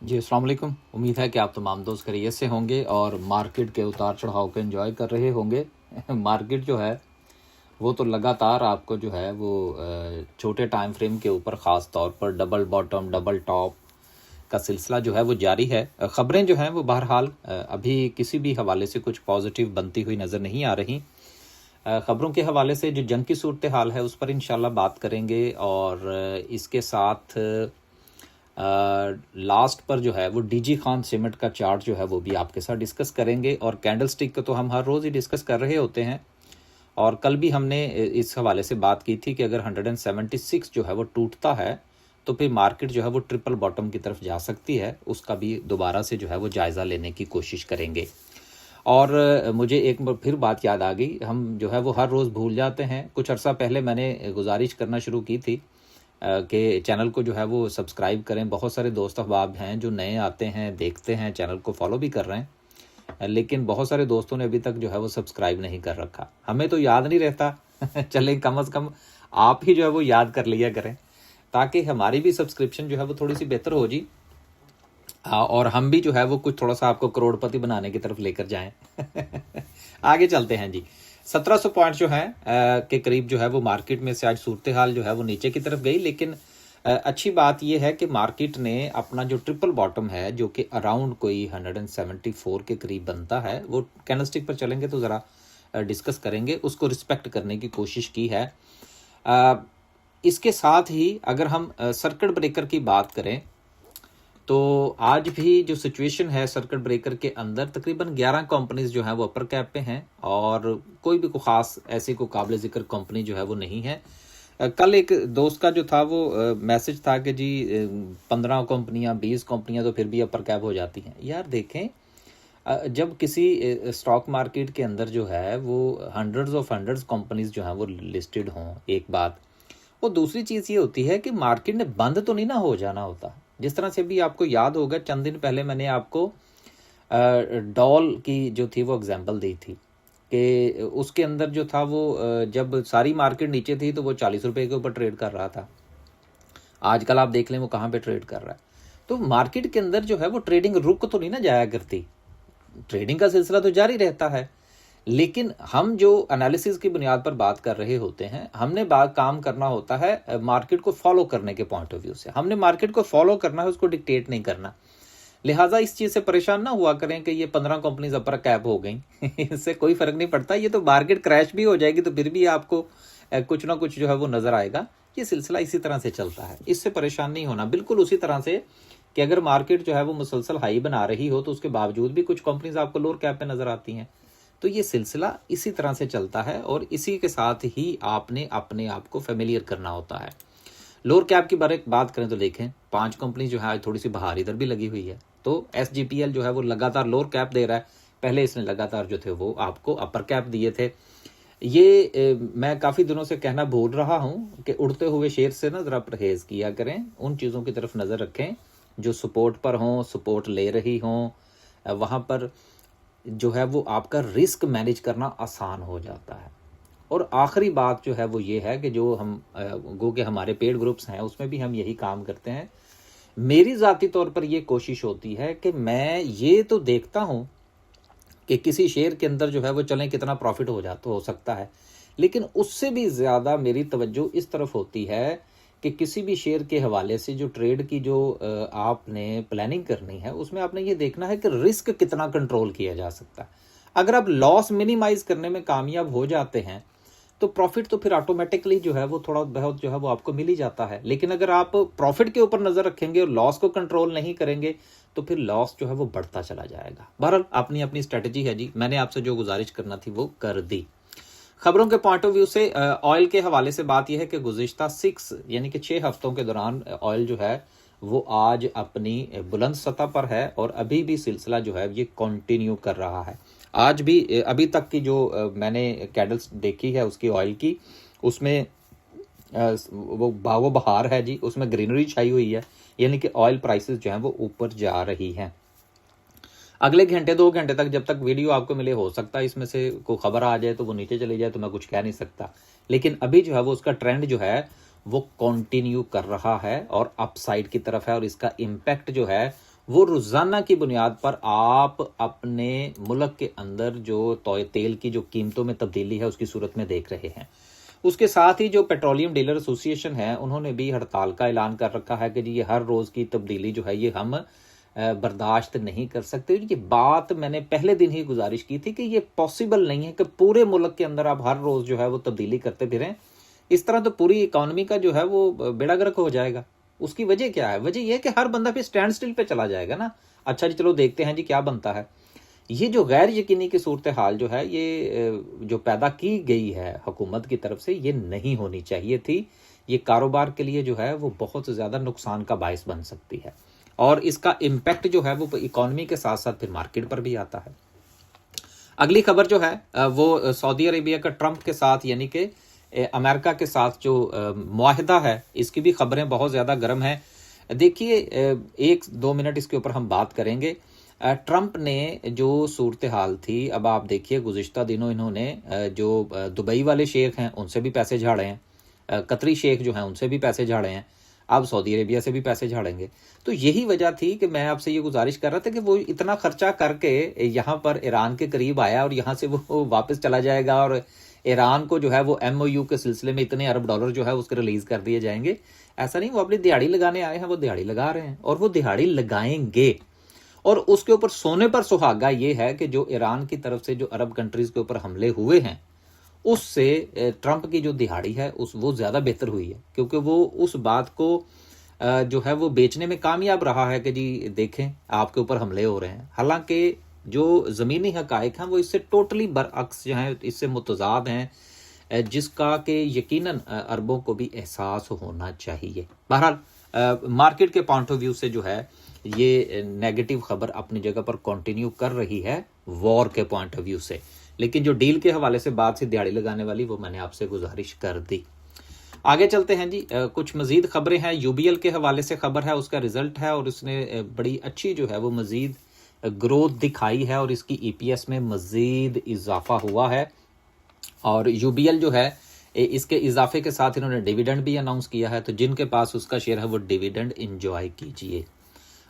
जी अस्सलाम वालेकुम। उम्मीद है कि आप तमाम दोस्त खैरियत से होंगे और मार्केट के उतार चढ़ाव को एंजॉय कर रहे होंगे। मार्केट जो है वो तो लगातार आपको जो है वो छोटे टाइम फ्रेम के ऊपर ख़ास तौर पर डबल बॉटम डबल टॉप का सिलसिला जो है वो जारी है। ख़बरें जो हैं वो बहरहाल अभी किसी भी हवाले से कुछ पॉजिटिव बनती हुई नज़र नहीं आ रही। ख़बरों के हवाले से जो जंग की सूरत हाल है उस पर इंशाल्लाह बात करेंगे और इसके साथ लास्ट पर जो है वो डीजी खान सीमेंट का चार्ट जो है वो भी आपके साथ डिस्कस करेंगे। और कैंडल स्टिक को तो हम हर रोज़ ही डिस्कस कर रहे होते हैं और कल भी हमने इस हवाले से बात की थी कि अगर 176 जो है वो टूटता है तो फिर मार्केट जो है वो ट्रिपल बॉटम की तरफ जा सकती है। उसका भी दोबारा से जो है वो जायज़ा लेने की कोशिश करेंगे। और मुझे एक बार फिर बात याद आ गई, हम जो है वो हर रोज़ भूल जाते हैं। कुछ अर्सा पहले मैंने गुजारिश करना शुरू की थी कि चैनल को जो है वो सब्सक्राइब करें। बहुत सारे दोस्त अहबाब हैं जो नए आते हैं, देखते हैं, चैनल को फॉलो भी कर रहे हैं, लेकिन बहुत सारे दोस्तों ने अभी तक जो है वो सब्सक्राइब नहीं कर रखा। हमें तो याद नहीं रहता चले कम से कम आप ही जो है वो याद कर लिया करें ताकि हमारी भी सब्सक्रिप्शन जो है वो थोड़ी सी बेहतर हो जी और हम भी जो है वो कुछ थोड़ा सा आपको करोड़पति बनाने की तरफ लेकर जाएं। आगे चलते हैं जी। 1700 पॉइंट जो है के करीब जो है वो मार्केट में से आज सूरत हाल जो है वो नीचे की तरफ गई। लेकिन अच्छी बात यह है कि मार्केट ने अपना जो ट्रिपल बॉटम है जो कि अराउंड कोई 174 के करीब बनता है, वो कैंडलस्टिक पर चलेंगे तो ज़रा डिस्कस करेंगे, उसको रिस्पेक्ट करने की कोशिश की है। इसके साथ ही अगर हम सर्किट ब्रेकर की बात करें तो आज भी जो सिचुएशन है सर्किट ब्रेकर के अंदर तकरीबन 11 कंपनीज जो हैं वो अपर कैप पे हैं और कोई भी ख़ास ऐसी कोई काबिल ज़िक्र कंपनी जो है वो नहीं है। कल एक दोस्त का जो था वो मैसेज था कि जी 15 कंपनियां 20 कंपनियां तो फिर भी अपर कैप हो जाती हैं। यार देखें, जब किसी स्टॉक मार्केट के अंदर जो है वो हंड्रेड्स कंपनीज जो हैं वो लिस्टेड हों, एक बात। और दूसरी चीज़ ये होती है कि मार्केट ने बंद तो नहीं ना हो जाना होता। जिस तरह से भी आपको याद होगा चंद दिन पहले मैंने आपको डॉल की जो थी वो एग्जांपल दी थी कि उसके अंदर जो था वो जब सारी मार्केट नीचे थी तो वो 40 रुपये के ऊपर ट्रेड कर रहा था। आजकल आप देख लें वो कहाँ पे ट्रेड कर रहा है। तो मार्केट के अंदर जो है वो ट्रेडिंग रुक तो नहीं ना जाया करती, ट्रेडिंग का सिलसिला तो जारी रहता है। लेकिन हम जो एनालिसिस की बुनियाद पर बात कर रहे होते हैं, हमने काम करना होता है मार्केट को फॉलो करने के पॉइंट ऑफ व्यू से। हमने मार्केट को फॉलो करना है, उसको डिक्टेट नहीं करना। लिहाजा इस चीज़ से परेशान ना हुआ करें कि ये 15 कंपनीज अपर कैप हो गई इससे कोई फर्क नहीं पड़ता। ये तो मार्केट क्रैश भी हो जाएगी तो फिर भी आपको कुछ ना कुछ जो है वो नज़र आएगा। ये सिलसिला इसी तरह से चलता है, इससे परेशान नहीं होना। बिल्कुल उसी तरह से कि अगर मार्केट जो है वो मुसलसल हाई बना रही हो तो उसके बावजूद भी कुछ कंपनीज आपको लोअर कैप पे नज़र आती हैं। तो ये सिलसिला इसी तरह से चलता है और इसी के साथ ही आपने अपने आप को फेमिलियर करना होता है। लोअर कैप की बात करें तो देखें 5 कंपनी जो है आज थोड़ी सी बहार इधर भी लगी हुई है। तो SGPL जो है वो लगातार लोअर कैप दे रहा है, पहले इसने लगातार जो थे वो आपको अपर कैप दिए थे। ये मैं काफ़ी दिनों से कहना भूल रहा हूँ कि उड़ते हुए शेर से ना ज़रा परहेज़ किया करें, उन चीज़ों की तरफ नज़र रखें जो सपोर्ट पर हों, सपोर्ट ले रही हों, वहाँ पर जो है वो आपका रिस्क मैनेज करना आसान हो जाता है। और आखिरी बात जो है वो ये है कि जो हम गो के हमारे पेड ग्रुप्स हैं उसमें भी हम यही काम करते हैं। मेरी ज़ाती तौर पर ये कोशिश होती है कि मैं ये तो देखता हूँ कि किसी शेयर के अंदर जो है वो चलें कितना प्रॉफिट हो सकता है, लेकिन उससे भी ज़्यादा मेरी तवज्जो इस तरफ होती है कि किसी भी शेयर के हवाले से जो ट्रेड की जो आपने प्लानिंग करनी है उसमें आपने ये देखना है कि रिस्क कितना कंट्रोल किया जा सकता है। अगर आप लॉस मिनिमाइज करने में कामयाब हो जाते हैं तो प्रॉफिट तो फिर ऑटोमेटिकली जो है वो थोड़ा बहुत जो है वो आपको मिल ही जाता है। लेकिन अगर आप प्रॉफिट के ऊपर नज़र रखेंगे और लॉस को कंट्रोल नहीं करेंगे तो फिर लॉस जो है वो बढ़ता चला जाएगा। बहरहाल अपनी अपनी स्ट्रेटजी है जी, मैंने आपसे जो गुजारिश करना थी वो कर दी। खबरों के पॉइंट ऑफ व्यू से ऑयल के हवाले से बात यह है कि गुज़िश्ता 6 यानी कि 6 हफ्तों के दौरान ऑयल जो है वो आज अपनी बुलंद सतह पर है और अभी भी सिलसिला जो है ये कंटिन्यू कर रहा है। आज भी अभी तक की जो मैंने कैंडल्स देखी है उसकी ऑयल की, उसमें वो बहार है जी, उसमें ग्रीनरी छाई हुई है, यानी कि ऑयल प्राइसेस जो हैं वो ऊपर जा रही हैं। अगले घंटे 2 घंटे तक जब तक वीडियो आपको मिले हो सकता है इसमें से कोई खबर आ जाए तो वो नीचे चली जाए तो मैं कुछ कह नहीं सकता। लेकिन अभी जो है वो उसका ट्रेंड जो है वो कंटिन्यू कर रहा है और अपसाइड की तरफ है और इसका इम्पैक्ट जो है वो रोज़ाना की बुनियाद पर आप अपने मुल्क के अंदर जो तेल की जो कीमतों में तब्दीली है उसकी सूरत में देख रहे हैं। उसके साथ ही जो पेट्रोलियम डीलर एसोसिएशन है उन्होंने भी हड़ताल का ऐलान कर रखा है कि जी ये हर रोज़ की तब्दीली जो है ये हम बर्दाश्त नहीं कर सकते। ये बात मैंने पहले दिन ही गुजारिश की थी कि ये पॉसिबल नहीं है कि पूरे मुल्क के अंदर आप हर रोज़ जो है वो तब्दीली करते फिरें। इस तरह तो पूरी इकॉनमी का जो है वो बेड़ा गर्क हो जाएगा। उसकी वजह क्या है? वजह यह है कि हर बंदा फिर स्टैंड स्टिल पे चला जाएगा ना। अच्छा जी, चलो देखते हैं जी क्या बनता है। ये जो गैर यकीनी की सूरत हाल जो है ये जो पैदा की गई है हुकूमत की तरफ से, ये नहीं होनी चाहिए थी। ये कारोबार के लिए जो है वो बहुत ज़्यादा नुकसान का बायस बन सकती है और इसका इम्पैक्ट जो है वो इकॉनमी के साथ साथ फिर मार्केट पर भी आता है। अगली खबर जो है वो सऊदी अरेबिया का ट्रंप के साथ यानी कि अमेरिका के साथ जो मुआहदा है इसकी भी खबरें बहुत ज़्यादा गर्म हैं। देखिए 1-2 मिनट इसके ऊपर हम बात करेंगे। ट्रंप ने जो सूरत हाल थी, अब आप देखिए गुज़िश्ता दिनों इन्होंने जो दुबई वाले शेख हैं उनसे भी पैसे झाड़े हैं, कतरी शेख जो हैं उनसे भी पैसे झाड़े हैं, अब सऊदी अरेबिया से भी पैसे झाड़ेंगे। तो यही वजह थी कि मैं आपसे ये गुजारिश कर रहा था कि वो इतना खर्चा करके यहाँ पर ईरान के करीब आया और यहाँ से वो वापस चला जाएगा और ईरान को जो है वो MOU के सिलसिले में इतने अरब डॉलर जो है उसके रिलीज़ कर दिए जाएंगे। ऐसा नहीं, वो अपनी दिहाड़ी लगाने आए हैं, वो दिहाड़ी लगा रहे हैं और वो दिहाड़ी लगाएंगे। और उसके ऊपर सोने पर सुहागा ये है कि जो ईरान की तरफ से जो अरब कंट्रीज़ के ऊपर हमले हुए हैं उससे ट्रंप की जो दिहाड़ी है वो ज़्यादा बेहतर हुई है, क्योंकि वो उस बात को जो है वो बेचने में कामयाब रहा है कि जी देखें आपके ऊपर हमले हो रहे हैं। हालांकि जो ज़मीनी हकायक हैं वो इससे टोटली बरअक्स जो हैं, इससे मुतज़ाद हैं, जिसका कि यकीनन अरबों को भी एहसास होना चाहिए। बहरहाल मार्केट के पॉइंट ऑफ व्यू से जो है ये नेगेटिव खबर अपनी जगह पर कंटिन्यू कर रही है वॉर के पॉइंट ऑफ व्यू से, लेकिन जो डील के हवाले से बात से दिहाड़ी लगाने वाली वो मैंने आपसे गुजारिश कर दी। आगे चलते हैं जी। कुछ मजीद खबरें हैं। UBL के हवाले से खबर है, उसका रिजल्ट है और उसने बड़ी अच्छी जो है वो मजीद ग्रोथ दिखाई है और इसकी EPS में मजीद इजाफा हुआ है। और UBL जो है इसके इजाफे के साथ इन्होंने डिविडेंड भी अनाउंस किया है, तो जिनके पास उसका शेयर है वो डिविडेंड इंजॉय कीजिए।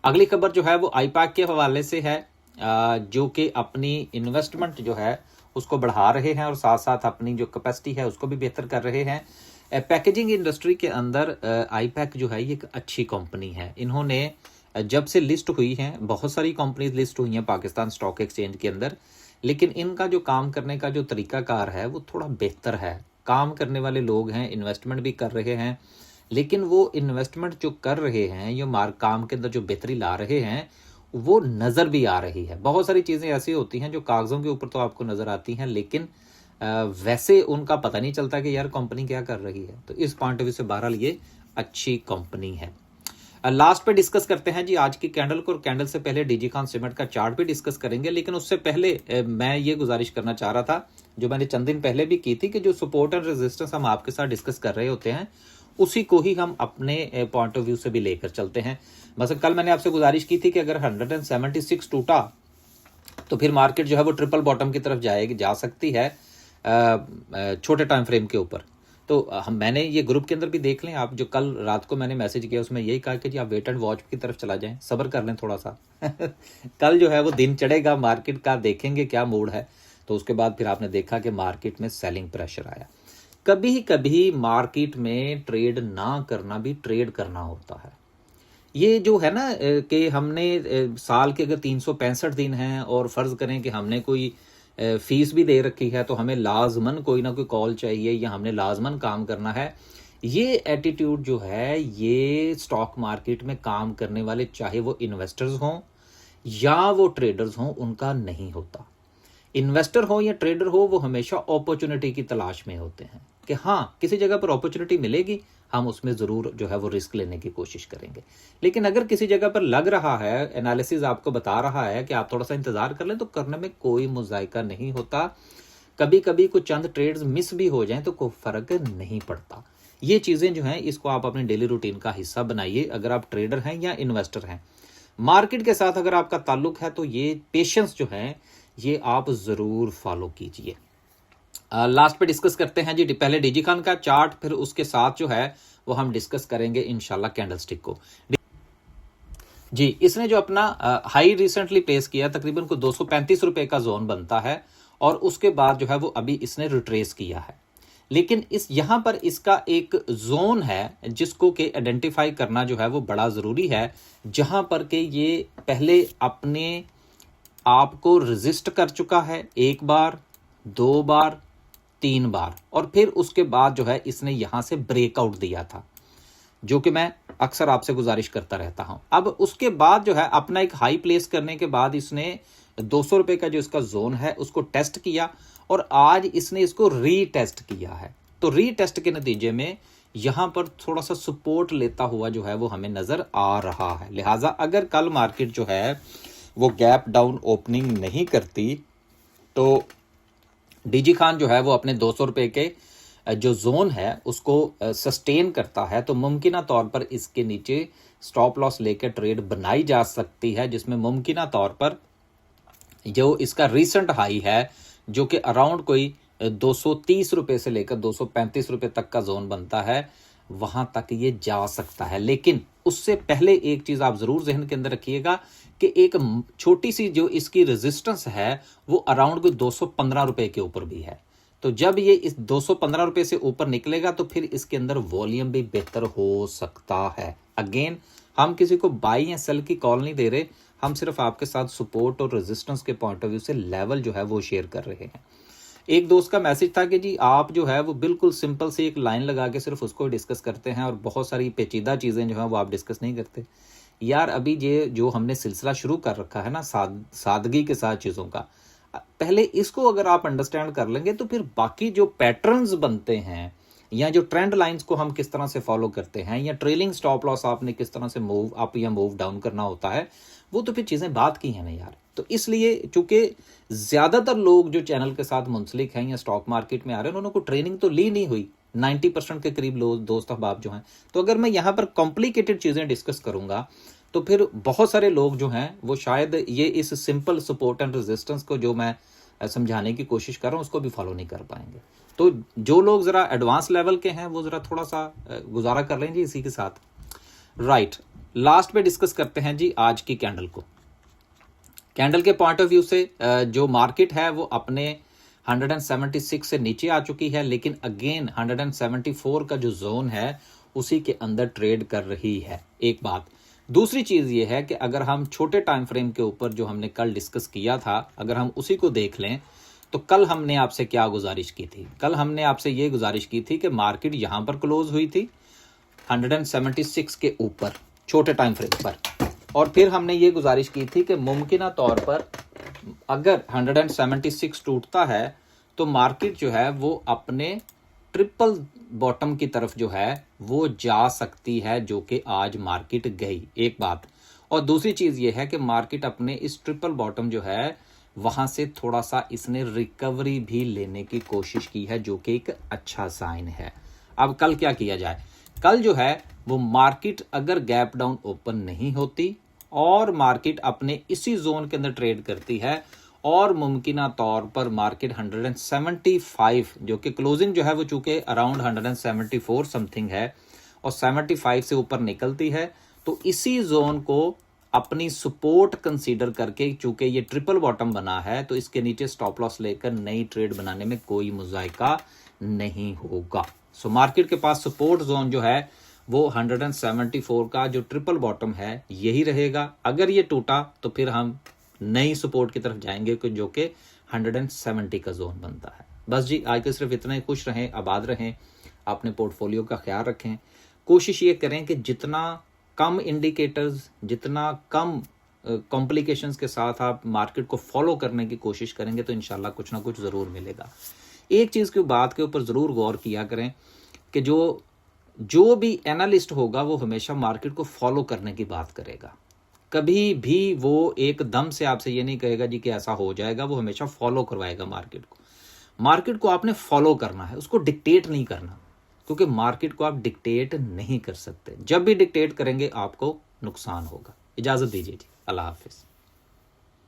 अगली खबर जो है वो IPAC के हवाले से है, जो कि अपनी इन्वेस्टमेंट जो है उसको बढ़ा रहे हैं और साथ साथ अपनी जो कैपेसिटी है उसको भी बेहतर कर रहे हैं। पैकेजिंग इंडस्ट्री के अंदर IPAC जो है ये एक अच्छी कंपनी है। इन्होंने जब से लिस्ट हुई हैं, बहुत सारी कंपनीज लिस्ट हुई हैं पाकिस्तान स्टॉक एक्सचेंज के अंदर, लेकिन इनका जो काम करने का जो तरीकाकार है वो थोड़ा बेहतर है। काम करने वाले लोग हैं, इन्वेस्टमेंट भी कर रहे हैं, लेकिन वो इन्वेस्टमेंट जो कर रहे हैं ये काम के अंदर जो बेहतरी ला रहे हैं वो नज़र भी आ रही है। बहुत सारी चीज़ें ऐसी होती हैं जो कागज़ों के ऊपर तो आपको नज़र आती हैं, लेकिन वैसे उनका पता नहीं चलता कि यार कंपनी क्या कर रही है। तो इस पॉइंट ऑफ व्यू से बहरहाल ये अच्छी कंपनी है। लास्ट पे डिस्कस करते हैं जी आज की कैंडल को, और कैंडल से पहले DG खान सीमेंट का चार्ट भी डिस्कस करेंगे। लेकिन उससे पहले मैं ये गुजारिश करना चाह रहा था जो मैंने चंद दिन पहले भी की थी कि जो सपोर्ट एंड रेजिस्टेंस हम आपके साथ डिस्कस कर रहे होते हैं उसी को ही हम अपने पॉइंट ऑफ व्यू से भी लेकर चलते हैं। बस कल मैंने आपसे गुजारिश की थी कि अगर 176 टूटा तो फिर मार्केट जो है वो ट्रिपल बॉटम की तरफ जा सकती है छोटे टाइम फ्रेम के ऊपर। तो मैंने ये ग्रुप के अंदर भी देख लें आप, जो कल रात को मैंने मैसेज किया उसमें यही कहा कि जी आप वेट एंड वॉच की तरफ चला जाएं, सब्र कर लें थोड़ा सा कल जो है वो दिन चढ़ेगा मार्केट का, देखेंगे क्या मूड है। तो उसके बाद फिर आपने देखा कि मार्केट में सेलिंग प्रेशर आया। कभी कभी मार्केट में ट्रेड ना करना भी ट्रेड करना होता है। ये जो है ना कि हमने साल के अगर 365 दिन हैं और फ़र्ज़ करें कि हमने कोई फीस भी दे रखी है तो हमें लाजमन कोई ना कोई कॉल चाहिए या हमने लाजमन काम करना है। ये एटीट्यूड जो है ये स्टॉक मार्केट में काम करने वाले, चाहे वो इन्वेस्टर्स हों या वो ट्रेडर्स हों, उनका नहीं होता। इन्वेस्टर हो या ट्रेडर हो वो हमेशा अपॉर्चुनिटी की तलाश में होते हैं कि हाँ किसी जगह पर अपॉर्चुनिटी मिलेगी, हम उसमें ज़रूर जो है वो रिस्क लेने की कोशिश करेंगे। लेकिन अगर किसी जगह पर लग रहा है, एनालिसिस आपको बता रहा है कि आप थोड़ा सा इंतज़ार कर लें, तो करने में कोई मुज़ायका नहीं होता। कभी कभी कुछ चंद ट्रेड्स मिस भी हो जाएं तो कोई फ़र्क नहीं पड़ता। ये चीज़ें जो हैं इसको आप अपने डेली रूटीन का हिस्सा बनाइए, अगर आप ट्रेडर हैं या इन्वेस्टर हैं। मार्केट के साथ अगर आपका ताल्लुक है तो ये पेशेंस जो है ये आप ज़रूर फॉलो कीजिए। लास्ट पे डिस्कस करते हैं जी पहले DG खान का चार्ट, फिर उसके साथ जो है वो हम डिस्कस करेंगे इंशाल्लाह कैंडलस्टिक को। जी, इसने जो अपना हाई रिसेंटली प्लेस किया, तकरीबन को 235 रुपए का जोन बनता है और उसके बाद जो है वो अभी इसने रिट्रेस किया है। लेकिन इस यहाँ पर इसका एक जोन है जिसको कि आइडेंटिफाई करना जो है वो बड़ा ज़रूरी है, जहाँ पर के ये पहले अपने आप को रेजिस्ट कर चुका है 1 बार, 2 बार, 3 बार, और फिर उसके बाद जो है इसने यहाँ से ब्रेकआउट दिया था, जो कि मैं अक्सर आपसे गुजारिश करता रहता हूं। अब उसके बाद जो है अपना एक हाई प्लेस करने के बाद इसने 200 रुपए का जो इसका जोन है उसको टेस्ट किया और आज इसने इसको रीटेस्ट किया है। तो रीटेस्ट के नतीजे में यहां पर थोड़ा सा सपोर्ट लेता हुआ जो है वो हमें नजर आ रहा है। लिहाजा अगर कल मार्केट जो है वो गैप डाउन ओपनिंग नहीं करती तो डीजी खान जो है वो अपने 200 रुपए के जो जोन है उसको सस्टेन करता है तो मुमकिन तौर पर इसके नीचे स्टॉप लॉस लेकर ट्रेड बनाई जा सकती है, जिसमें मुमकिन तौर पर जो इसका रीसेंट हाई है जो कि अराउंड कोई 230 रुपए से लेकर 235 रुपए तक का जोन बनता है, वहां तक ये जा सकता है। लेकिन उससे पहले एक चीज आप जरूर जहन के अंदर रखिएगा कि एक छोटी सी जो इसकी रेजिस्टेंस है वो अराउंड कोई 215 रुपए के ऊपर भी है। तो जब ये इस 215 रुपए से ऊपर निकलेगा तो फिर इसके अंदर वॉल्यूम भी बेहतर हो सकता है। अगेन हम किसी को बाई या सेल की कॉल नहीं दे रहे, हम सिर्फ आपके साथ सपोर्ट और रेजिस्टेंस के पॉइंट ऑफ व्यू से लेवल जो है वो शेयर कर रहे हैं। एक दोस्त का मैसेज था कि जी आप जो है वो बिल्कुल सिंपल सी एक लाइन लगा के सिर्फ उसको डिस्कस करते हैं और बहुत सारी पेचीदा चीज़ें जो है वो आप डिस्कस नहीं करते। यार अभी ये जो हमने सिलसिला शुरू कर रखा है ना सादगी के साथ चीज़ों का, पहले इसको अगर आप अंडरस्टैंड कर लेंगे तो फिर बाकी जो पैटर्न्स बनते हैं या जो ट्रेंड लाइंस को हम किस तरह से फॉलो करते हैं या ट्रेलिंग स्टॉप लॉस आपने किस तरह से मूव अप या मूव डाउन करना होता है, वो तो फिर चीज़ें बात की हैं ना यार। तो इसलिए चूंकि ज़्यादातर लोग जो चैनल के साथ मुंसलिक हैं या स्टॉक मार्केट में आ रहे हैं उन्होंने ट्रेनिंग तो ली नहीं हुई, 90% के करीब लोग दोस्त अहबाब जो हैं। तो अगर मैं यहाँ पर कॉम्प्लिकेटेड चीज़ें डिस्कस करूँगा तो फिर बहुत सारे लोग जो हैं वो शायद ये इस सिंपल सपोर्ट एंड रेजिस्टेंस को जो मैं समझाने की कोशिश कर रहा हूँ उसको भी फॉलो नहीं कर पाएंगे। तो जो लोग ज़रा एडवांस लेवल के हैं वो ज़रा थोड़ा सा गुजारा कर लेंगे इसी के साथ। राइट, लास्ट पे डिस्कस करते हैं जी आज की कैंडल को। कैंडल के पॉइंट ऑफ व्यू से जो मार्केट है वो अपने 176 से नीचे आ चुकी है, लेकिन अगेन 174 का जो जोन है उसी के अंदर ट्रेड कर रही है। एक बात। दूसरी चीज़ ये है कि अगर हम छोटे टाइम फ्रेम के ऊपर जो हमने कल डिस्कस किया था अगर हम उसी को देख लें तो कल हमने आपसे क्या गुजारिश की थी? कल हमने आपसे ये गुजारिश की थी कि मार्केट यहाँ पर क्लोज हुई थी 176 के ऊपर छोटे टाइम फ्रेम पर, और फिर हमने ये गुजारिश की थी कि मुमकिन तौर पर अगर 176 टूटता है तो मार्केट जो है वो अपने ट्रिपल बॉटम की तरफ जो है वो जा सकती है, जो कि आज मार्केट गई। एक बात। और दूसरी चीज़ ये है कि मार्केट अपने इस ट्रिपल बॉटम जो है वहाँ से थोड़ा सा इसने रिकवरी भी लेने की कोशिश की है, जो कि एक अच्छा साइन है। अब कल क्या किया जाए? कल जो है वो मार्केट अगर गैप डाउन ओपन नहीं होती और मार्केट अपने इसी जोन के अंदर ट्रेड करती है और मुमकिन तौर पर मार्केट 175 जो कि क्लोजिंग जो है वो चूंकि अराउंड 174 समथिंग है और 75 से ऊपर निकलती है, तो इसी जोन को अपनी सपोर्ट कंसीडर करके चूंकि ये ट्रिपल बॉटम बना है तो इसके नीचे स्टॉप लॉस लेकर नई ट्रेड बनाने में कोई मुजायका नहीं होगा। सो मार्केट के पास सपोर्ट जोन जो है वो 174 का जो ट्रिपल बॉटम है यही रहेगा। अगर ये टूटा तो फिर हम नई सपोर्ट की तरफ जाएंगे जो कि 170 का जोन बनता है। बस जी आज के सिर्फ इतना ही। खुश रहें, आबाद रहें, अपने पोर्टफोलियो का ख्याल रखें। कोशिश ये करें कि जितना कम इंडिकेटर्स, जितना कम कॉम्प्लिकेशंस के साथ आप मार्केट को फॉलो करने की कोशिश करेंगे तो इंशाल्लाह कुछ ना कुछ ज़रूर मिलेगा। एक चीज़ की बात के ऊपर ज़रूर गौर किया करें कि जो भी एनालिस्ट होगा वो हमेशा मार्केट को फॉलो करने की बात करेगा। कभी भी वो एकदम से आपसे ये नहीं कहेगा जी कि ऐसा हो जाएगा, वो हमेशा फॉलो करवाएगा मार्केट को। मार्केट को आपने फॉलो करना है, उसको डिक्टेट नहीं करना, क्योंकि मार्केट को आप डिक्टेट नहीं कर सकते। जब भी डिक्टेट करेंगे आपको नुकसान होगा। इजाज़त दीजिए जी, अल्लाह हाफिज़।